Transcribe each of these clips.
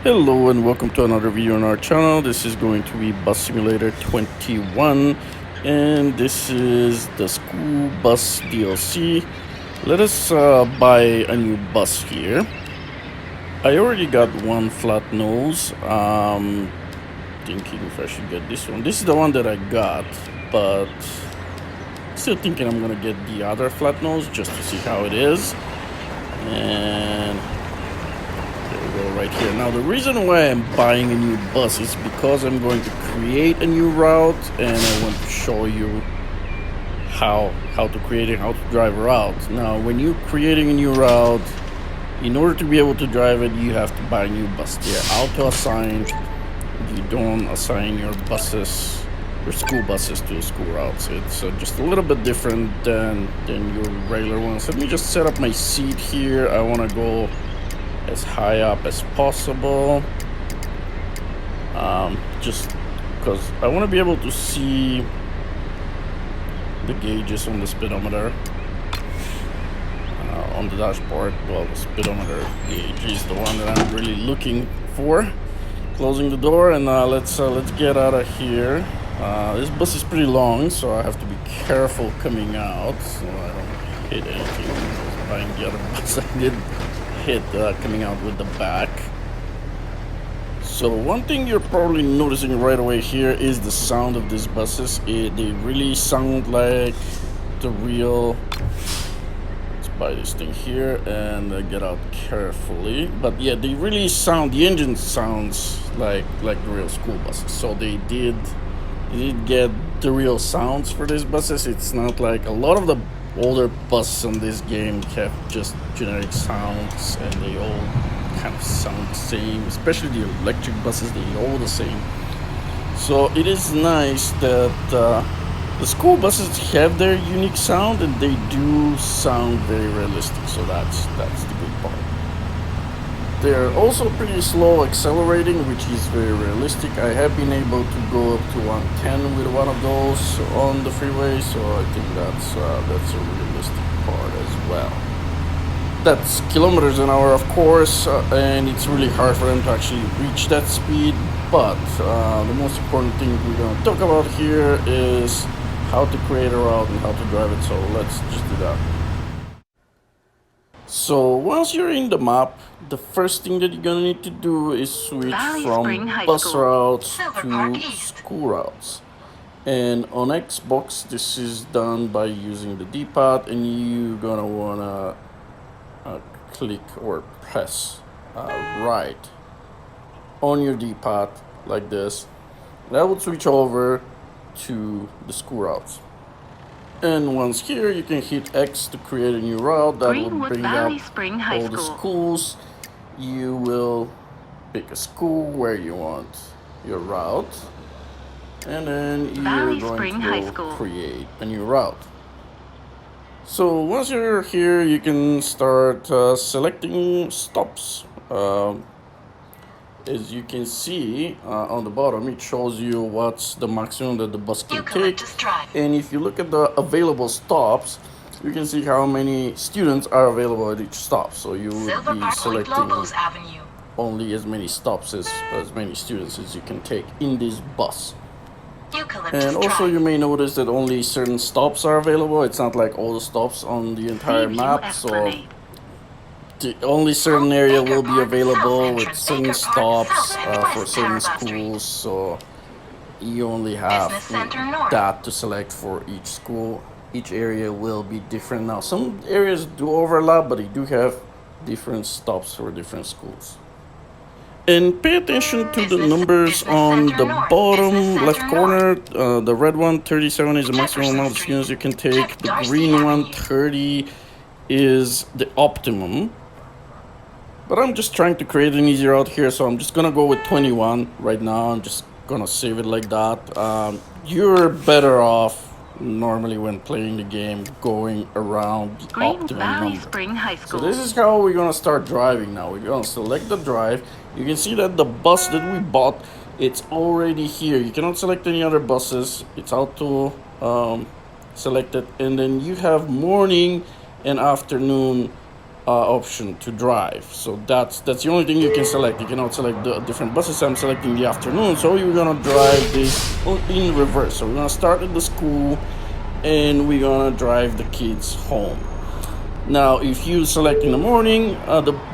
Hello and welcome to another video on our channel. This is going to be Bus Simulator 21 and this is the school bus DLC. Let us buy a new bus here. I already got one flat nose. Thinking if I should get this one. This is the one that I got, but still thinking I'm gonna get the other flat nose just to see how it is. And go right here. Now the reason why I'm buying a new bus is because I'm going to create a new route and I want to show you how to create it, how to drive a route. Now when you're creating a new route, in order to be able to drive it, you have to buy a new bus. They're auto assigned. You don't assign your buses, your school buses to school routes. It's just a little bit different than your regular ones. Let me just set up my seat here. I want to go as high up as possible, just because I want to be able to see the gauges on the speedometer on the dashboard. Well, the speedometer gauge is the one that I'm really looking for. Closing the door, and let's get out of here. This bus is pretty long, so I have to be careful coming out so I don't hit anything. Buying the other bus, I did hit coming out with the back. So one thing you're probably noticing right away here is the sound of these buses. They really sound like the real. Let's buy this thing here and get out carefully. But yeah, they really sound. The engine sounds like the real school buses. So they did get the real sounds for these buses. It's not like a lot of the older buses on this game have just generic sounds and they all kind of sound the same, especially the electric buses. They're all the same. So it is nice that the school buses have their unique sound and they do sound very realistic. So that's the good part. They're also pretty slow accelerating, which is very realistic. I have been able to go up to 110 with one of those on the freeway, so I think that's a realistic part as well. That's kilometers an hour, of course, and it's really hard for them to actually reach that speed. But the most important thing we're going to talk about here is how to create a route and how to drive it. So let's just do that. So once you're in the map, the first thing that you're gonna need to do is switch from bus routes to school routes. And on Xbox, this is done by using the D-pad, and you're gonna wanna click or press right on your D-pad like this. That would switch over to the school routes. And once here, you can hit X to create a new route. That will bring up all the schools. You will pick a school where you want your route. And then you're going to go create a new route. So once you're here, you can start selecting stops. As you can see on the bottom, it shows you what's the maximum that the bus can take. And if you look at the available stops, you can see how many students are available at each stop. So you would be selecting only as many stops as many students as you can take in this bus. And also you may notice that only certain stops are available. It's not like all the stops on the entire map. So only certain area will be available with certain stops for certain schools, so you only have that to select for each school. Each area will be different. Now some areas do overlap, but they do have different stops for different schools. And pay attention to the numbers on the bottom left corner. The red one, 37, is the maximum amount of students you can take. The green one, 30, is the optimum. But I'm just trying to create an easy route here, so I'm just gonna go with 21 right now. I'm just gonna save it like that. You're better off normally when playing the game going around the optimum number. So this is how we're gonna start driving now. We're gonna select the drive. You can see that the bus that we bought, it's already here. You cannot select any other buses. It's auto selected, and then you have morning and afternoon option to drive. So that's the only thing you can select. You cannot select the different buses. I'm selecting the afternoon, so we're gonna drive this in reverse. So we're gonna start at the school and we're gonna drive the kids home. Now if you select in the morning,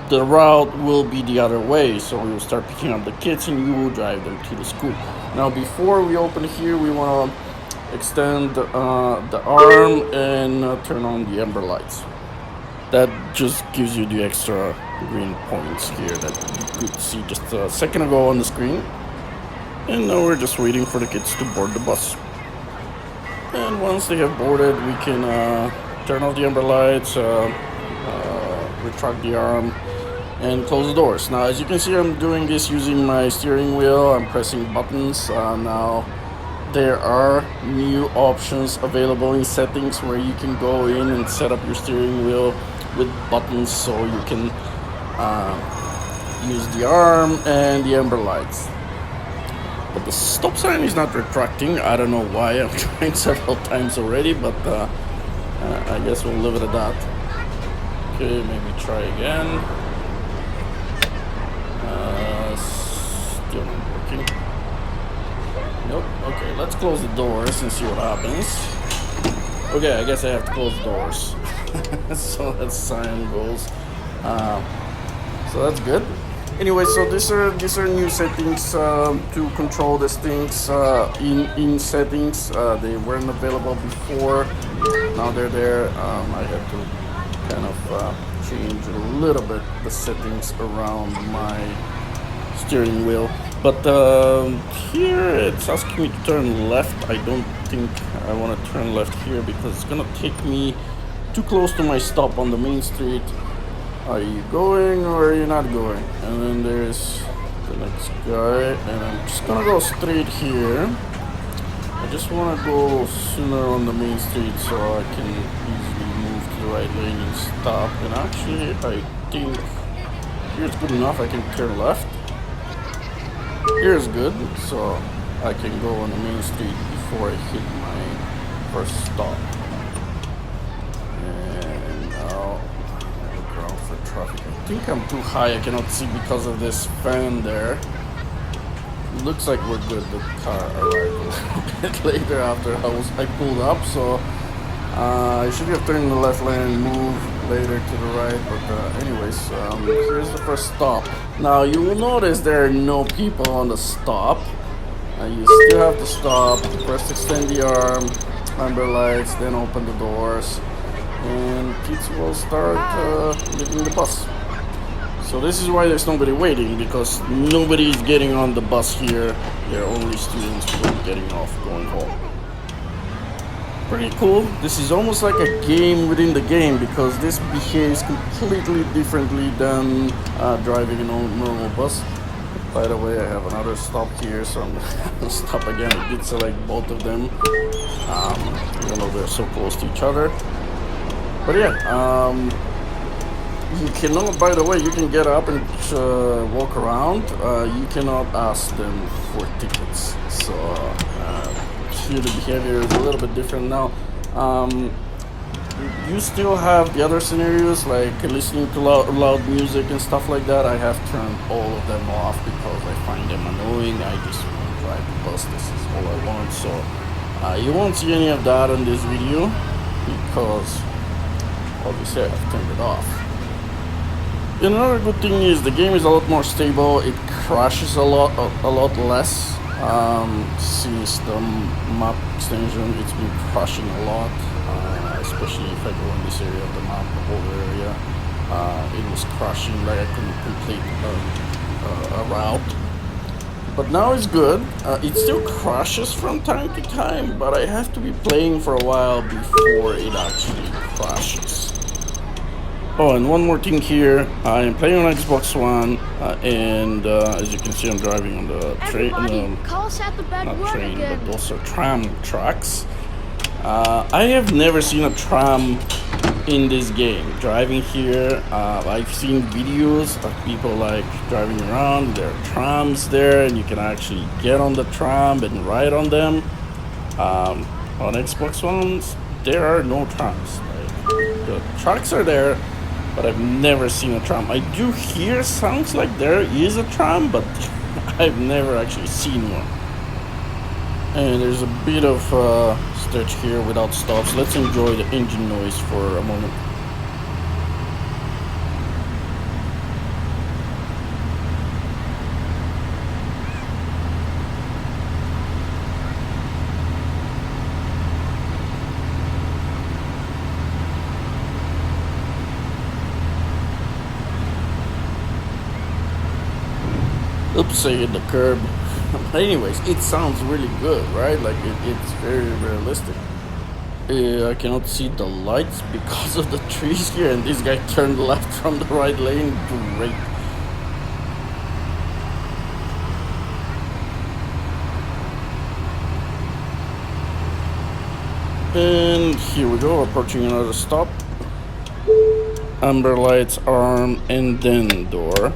the route will be the other way, so we will start picking up the kids and you will drive them to the school. Now before we open here, we want to extend the arm and turn on the amber lights. That just gives you the extra green points here that you could see just a second ago on the screen. And now we're just waiting for the kids to board the bus. And once they have boarded, we can turn off the amber lights, retract the arm, and close the doors. Now as you can see, I'm doing this using my steering wheel. I'm pressing buttons. Now there are new options available in settings where you can go in and set up your steering wheel with buttons, so you can use the arm and the amber lights. But the stop sign is not retracting. I don't know why. I'm trying several times already, but I guess we'll leave it at that. Okay, maybe try again. Still not working. Nope. Okay, let's close the doors and see what happens. Okay, I guess I have to close the doors. So that sign goes. So that's good. Anyway, so these are new settings to control these things in settings. They weren't available before. Now they're there. I had to kind of change a little bit the settings around my steering wheel. But here it's asking me to turn left. I don't think I want to turn left here because it's gonna take me too close to my stop on the main street. Are you going or are you not going? And then there's the next guy, and I'm just gonna go straight here. I just want to go sooner on the main street so I can easily move to the right lane and stop. And actually, I think here's good enough. I can turn left. Here's good, so I can go on the main street before I hit my first stop. And now look around for traffic. I think I'm too high. I cannot see because of this fan there. Looks like we're good. The car arrived a bit later after I pulled up, so I should have turned in the left lane and moved later to the right. But anyways, here's the first stop. Now you will notice there are no people on the stop. You still have to stop. First extend the arm, amber lights, then open the doors, and kids will start leaving the bus. So this is why there's nobody waiting, because nobody is getting on the bus here. There are only students who are getting off, going home. Pretty cool. This is almost like a game within the game, because this behaves completely differently than driving a normal bus. By the way, I have another stop here, so I'm gonna stop again. I did select both of them, even though they're so close to each other. But yeah, you cannot, by the way, you can get up and walk around. You cannot ask them for tickets. So here the behavior is a little bit different now. You still have the other scenarios like listening to loud music and stuff like that. I have turned all of them off because I find them annoying. I just want to drive the bus. This is all I want. So you won't see any of that in this video because obviously I have turned it off. And another good thing is the game is a lot more stable. It crashes a lot less. Since the map extension, it's been crashing a lot, especially if I go in this area of the map, the whole area. It was crashing, like I couldn't complete a route. But now it's good. It still crashes from time to time, but I have to be playing for a while before it actually crashes. Oh, and one more thing here. I am playing on Xbox One, and as you can see, I'm driving on the train. Not train, but those are tram tracks. I have never seen a tram in this game. Driving here, I've seen videos of people like driving around. There are trams there, and you can actually get on the tram and ride on them. On Xbox Ones, there are no trams. Like, the tracks are there. but I've never seen a tram. I do hear sounds like there is a tram, but I've never actually seen one. And there's a bit of stretch here without stops. Let's enjoy the engine noise for a moment. Oops, I hit the curb. Anyways, it sounds really good, right? Like it's very realistic. I cannot see the lights because of the trees here, and this guy turned left from the right lane. Great. And here we go, approaching another stop. Amber lights, arm, and then door.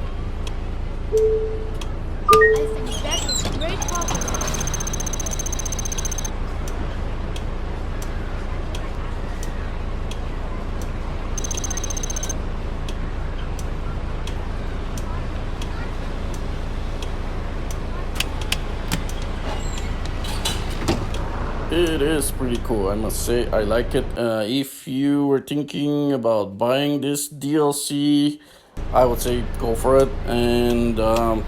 It is pretty cool, I must say. I like it. If you were thinking about buying this DLC, I would say go for it, and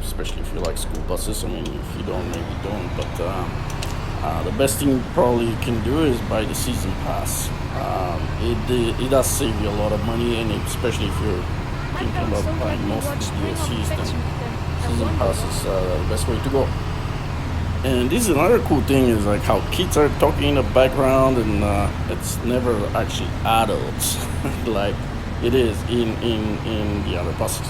especially if you like school buses. I mean, if you don't, maybe don't. But the best thing probably you can do is buy the season pass. It does save you a lot of money, and especially if you're thinking about buying most of the DLCs, then season pass is the best way to go. And this is another cool thing, is like how kids are talking in the background, and it's never actually adults like it is in the other buses.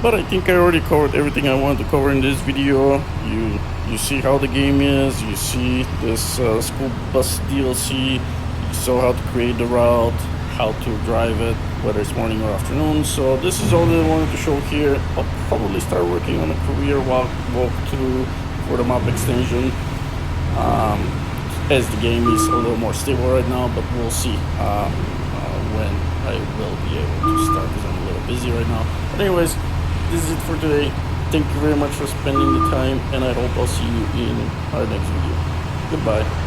But I think I already covered everything I wanted to cover in this video. You see how the game is, you see this school bus DLC, you saw how to create the route, how to drive it, whether it's morning or afternoon. So this is all that I wanted to show here. I'll probably start working on a career walkthrough for the map extension as the game is a little more stable right now, but we'll see when I will be able to start, because I'm a little busy right now. But anyways, this is it for today. Thank you very much for spending the time, and I hope I'll see you in our next video. Goodbye.